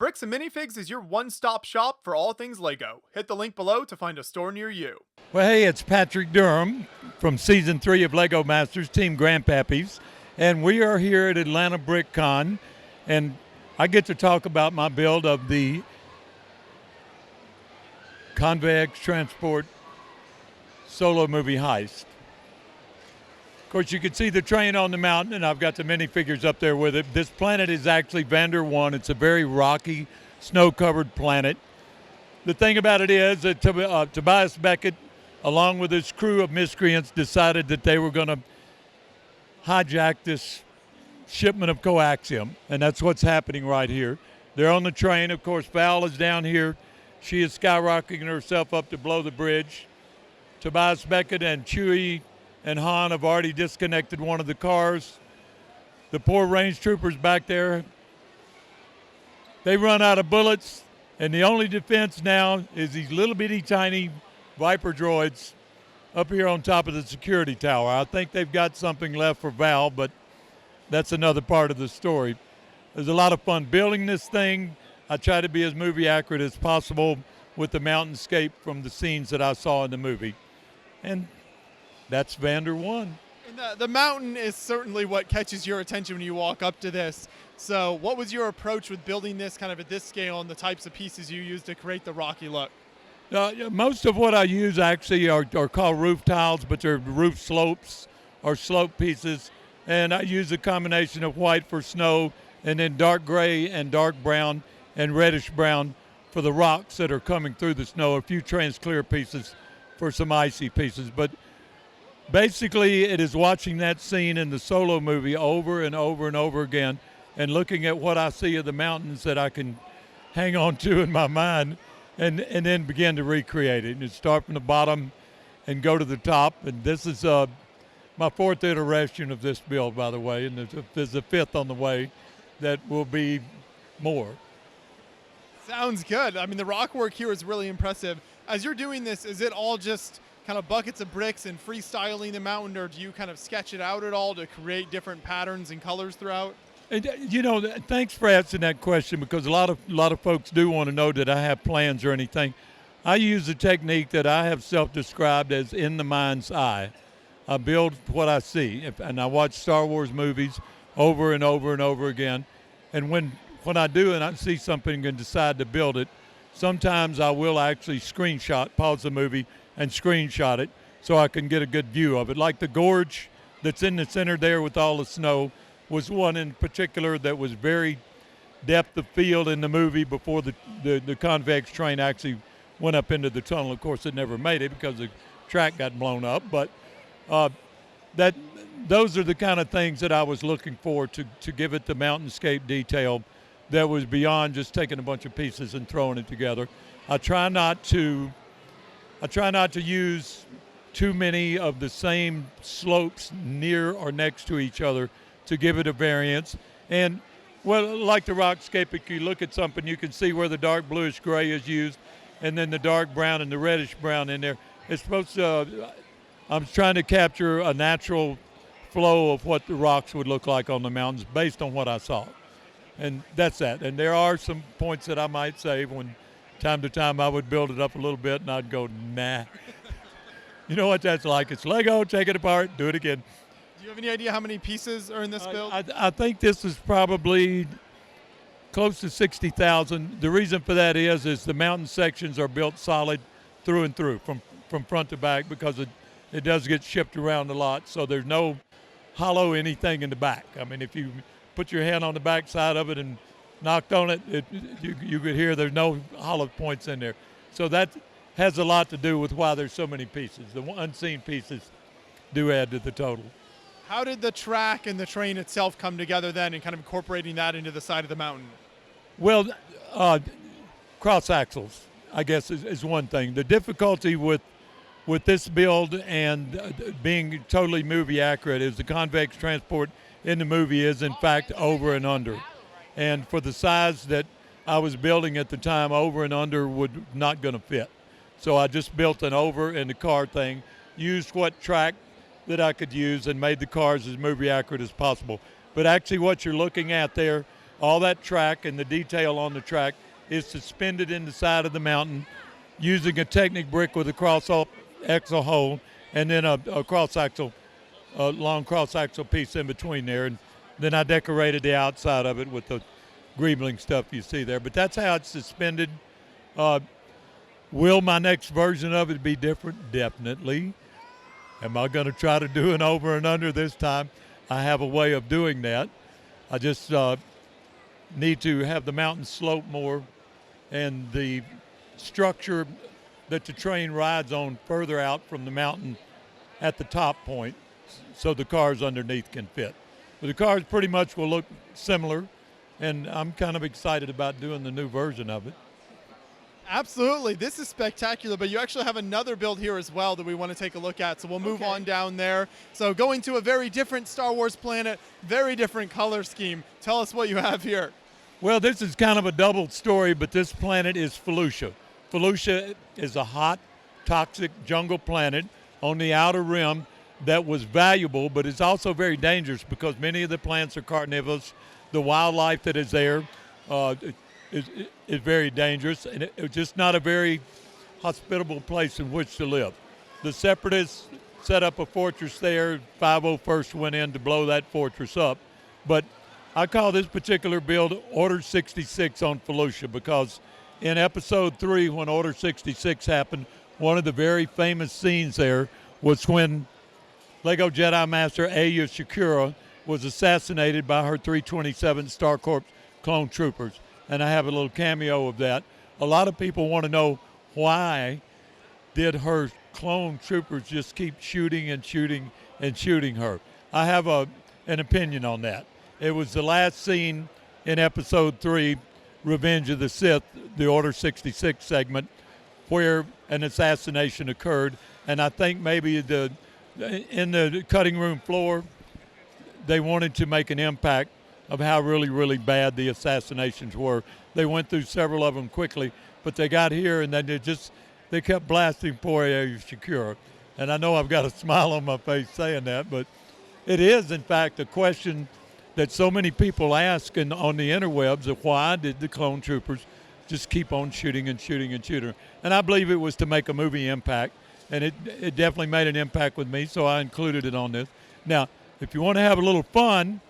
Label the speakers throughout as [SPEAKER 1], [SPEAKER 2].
[SPEAKER 1] Bricks and Minifigs is your one-stop shop for all things Lego. Hit the link below to find a store near you.
[SPEAKER 2] Well, hey, it's Patrick Durham from Season 3 of Lego Masters, Team Grandpappies, and we are here at Atlanta Brick Con, and I get to talk about my build of the Conveyex Transport solo movie Heist. Of course, you can see the train on the mountain, and I've got the minifigures up there with it. This planet is actually Vander 1. It's a very rocky, snow-covered planet. The thing about it is that Tobias Beckett, along with his crew of miscreants, decided that they were going to hijack this shipment of coaxium, and that's what's happening right here. They're on the train. Of course, Val is down here. She is skyrocketing herself up to blow the bridge. Tobias Beckett and Chewie and Han have already disconnected one of the cars. The poor range troopers back there, they run out of bullets, and the only defense now is these little bitty tiny Viper droids up here on top of the security tower. I think they've got something left for Val, but that's another part of the story. There's a lot of fun building this thing. I try to be as movie accurate as possible with the mountainscape from the scenes that I saw in the movie. And that's Vander 1.
[SPEAKER 1] And the mountain is certainly what catches your attention when you walk up to this. So what was your approach with building this kind of at this scale and the types of pieces you used to create the rocky look?
[SPEAKER 2] Most of what I use actually are called roof tiles, but they're roof slopes or slope pieces. And I use a combination of white for snow and then dark gray and dark brown and reddish brown for the rocks that are coming through the snow, a few transclear pieces for some icy pieces. But basically, it is watching that scene in the solo movie over and over and over again and looking at what I see of the mountains that I can hang on to in my mind and then begin to recreate it. And start from the bottom and go to the top. And this is my fourth iteration of this build, by the way, and there's a fifth on the way that will be more.
[SPEAKER 1] Sounds good. I mean, the rock work here is really impressive. As you're doing this, is it all just kind of buckets of bricks and freestyling the mountain, or do you kind of sketch it out at all to create different patterns and colors throughout?
[SPEAKER 2] And, thanks for asking that question, because a lot of folks do want to know that I have plans or anything. I use a technique that I have self-described as in the mind's eye. I build what I see, and I watch Star Wars movies over and over and over again. And when I do and I see something and decide to build it, sometimes I will actually pause the movie and screenshot it so I can get a good view of it. Like the gorge that's in the center there with all the snow was one in particular that was very depth of field in the movie before the convex train actually went up into the tunnel. Of course, it never made it because the track got blown up, but those are the kind of things that I was looking for to give it the mountainscape detail that was beyond just taking a bunch of pieces and throwing it together. I try not to use too many of the same slopes near or next to each other to give it a variance. And, well, like the rockscape, if you look at something, you can see where the dark bluish gray is used and then the dark brown and the reddish brown in there. It's supposed to, I'm trying to capture a natural flow of what the rocks would look like on the mountains based on what I saw. And that's that. And there are some points that I might save when time to time I would build it up a little bit and I'd go, nah. You know what that's like. It's Lego, take it apart, do it again.
[SPEAKER 1] Do you have any idea how many pieces are in this build?
[SPEAKER 2] I think this is probably close to 60,000. The reason for that is the mountain sections are built solid through and through from front to back because it does get shipped around a lot. So there's no hollow anything in the back. I mean, if you put your hand on the back side of it and knocked on it, you could hear there's no hollow points in there. So that has a lot to do with why there's so many pieces. The unseen pieces do add to the total.
[SPEAKER 1] How did the track and the train itself come together then and kind of incorporating that into the side of the mountain?
[SPEAKER 2] Well, cross axles, I guess, is one thing. The difficulty with this build and being totally movie accurate is the convex transport in the movie is in fact over and under. And for the size that I was building at the time, over and under would not going to fit. So I just built an over in the car thing, used what track that I could use and made the cars as movie accurate as possible. But actually what you're looking at there, All that track and the detail on the track is suspended in the side of the mountain using a Technic brick with a cross-axle hole and then a cross-axle, a long cross-axle piece in between there. And then I decorated the outside of it with the greebling stuff you see there. But that's how it's suspended. Will my next version of it be different? Definitely. Am I going to try to do an over and under this time? I have a way of doing that. I just need to have the mountain slope more and the structure that the train rides on further out from the mountain at the top point so the cars underneath can fit. But the cars pretty much will look similar, and I'm kind of excited about doing the new version of it.
[SPEAKER 1] Absolutely. This is spectacular, but you actually have another build here as well that we want to take a look at, so we'll move on down there. So going to a very different Star Wars planet, very different color scheme. Tell us what you have here.
[SPEAKER 2] Well, this is kind of a double story, but this planet is Felucia. Felucia is a hot, toxic jungle planet on the outer rim that was valuable, but it's also very dangerous because many of the plants are carnivorous. The wildlife that is there is very dangerous, and it's just not a very hospitable place in which to live. The Separatists set up a fortress there. 501st went in to blow that fortress up. But I call this particular build Order 66 on Felucia because in Episode 3, when Order 66 happened, one of the very famous scenes there was when Lego Jedi Master Aya Shakura was assassinated by her 327 Star Corps clone troopers. And I have a little cameo of that. A lot of people want to know why did her clone troopers just keep shooting and shooting and shooting her. I have an opinion on that. It was the last scene in Episode 3, Revenge of the Sith, the Order 66 segment, where an assassination occurred. And I think maybe in the cutting room floor, they wanted to make an impact of how really, really bad the assassinations were. They went through several of them quickly, but they got here and then they kept blasting poor Aya Shakura. And I know I've got a smile on my face saying that, but it is, in fact, a question that so many people ask on the interwebs of why did the clone troopers just keep on shooting and shooting and shooting. And I believe it was to make a movie impact, and it definitely made an impact with me, so I included it on this. Now, if you want to have a little fun,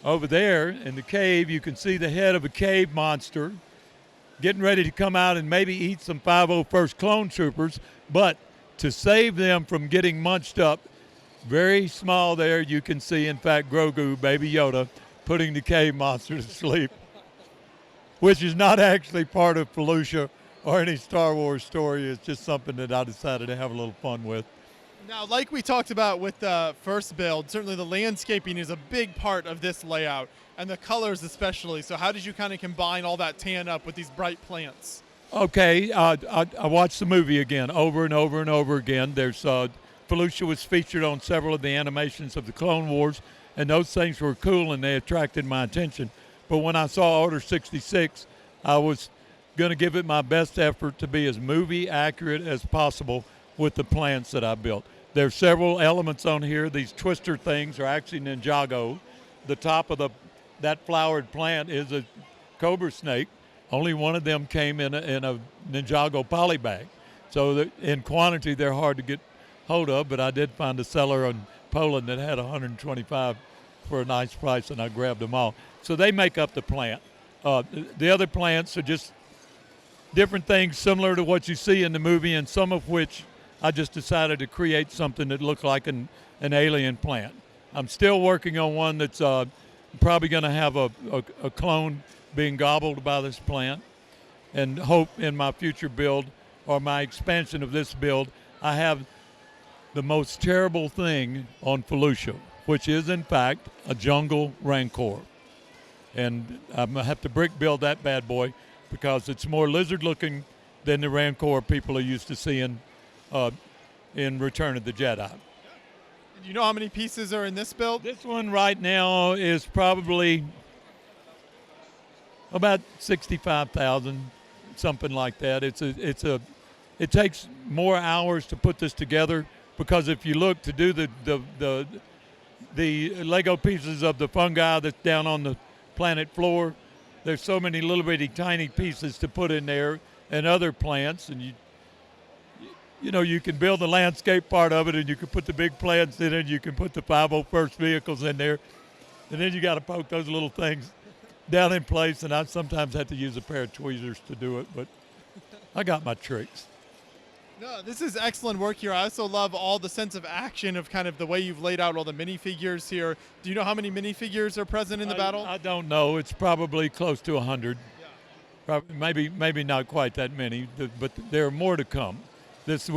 [SPEAKER 2] over there in the cave, you can see the head of a cave monster getting ready to come out and maybe eat some 501st clone troopers, but to save them from getting munched up, very small there, you can see, in fact, Grogu, Baby Yoda, putting the cave monster to sleep, which is not actually part of Felucia or any Star Wars story. It's just something that I decided to have a little fun with.
[SPEAKER 1] Now, like we talked about with the first build, certainly the landscaping is a big part of this layout, and the colors especially. So how did you kind of combine all that tan up with these bright plants?
[SPEAKER 2] Okay, I watched the movie again over and over and over again. Felucia was featured on several of the animations of the Clone Wars, and those things were cool and they attracted my attention. But when I saw Order 66, I was going to give it my best effort to be as movie accurate as possible with the plants that I built. There's several elements on here. These twister things are actually Ninjago. The top of that flowered plant is a cobra snake. Only one of them came in a Ninjago poly bag. So in quantity, they're hard to get hold of, but I did find a seller in Poland that had 125 for a nice price, and I grabbed them all. So they make up the plant. The other plants are just different things similar to what you see in the movie, and some of which I just decided to create something that looked like an alien plant. I'm still working on one that's probably going to have a clone being gobbled by this plant, and hope in my future build or my expansion of this build, I have the most terrible thing on Felucia, which is in fact a jungle rancor. And I'm going to have to brick build that bad boy because it's more lizard looking than the rancor people are used to seeing in Return of the Jedi.
[SPEAKER 1] Do you know how many pieces are in this build?
[SPEAKER 2] This one right now is probably about 65,000, something like that. It takes more hours to put this together because if you look to do the Lego pieces of the fungi that's down on planet floor. There's so many little bitty tiny pieces to put in there and other plants, and you can build the landscape part of it, and you can put the big plants in it, you can put the 501st vehicles in there, and then you got to poke those little things down in place, and I sometimes have to use a pair of tweezers to do it, but I got my tricks.
[SPEAKER 1] No, this is excellent work here. I also love all the sense of action of kind of the way you've laid out all the minifigures here. Do you know how many minifigures are present in the battle?
[SPEAKER 2] I don't know. It's probably close to 100.
[SPEAKER 1] Yeah.
[SPEAKER 2] Probably, maybe not quite that many, but there are more to come. This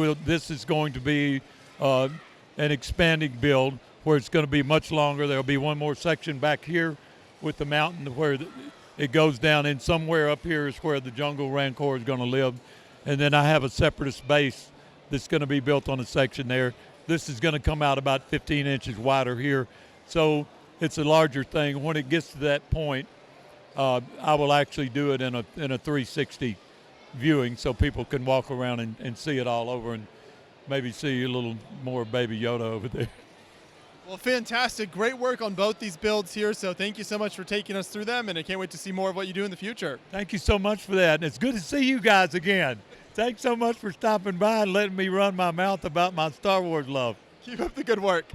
[SPEAKER 2] is going to be an expanding build where it's going to be much longer. There'll be one more section back here with the mountain where it goes down in. Somewhere up here is where the jungle rancor is going to live. And then I have a separatist base that's going to be built on a section there. This is going to come out about 15 inches wider here. So it's a larger thing. When it gets to that point, I will actually do it in a 360 viewing so people can walk around and see it all over and maybe see a little more Baby Yoda over there.
[SPEAKER 1] Well, fantastic. Great work on both these builds here. So thank you so much for taking us through them, and I can't wait to see more of what you do in the future.
[SPEAKER 2] Thank you so much for that. And it's good to see you guys again. Thanks so much for stopping by and letting me run my mouth about my Star Wars love.
[SPEAKER 1] Keep up the good work.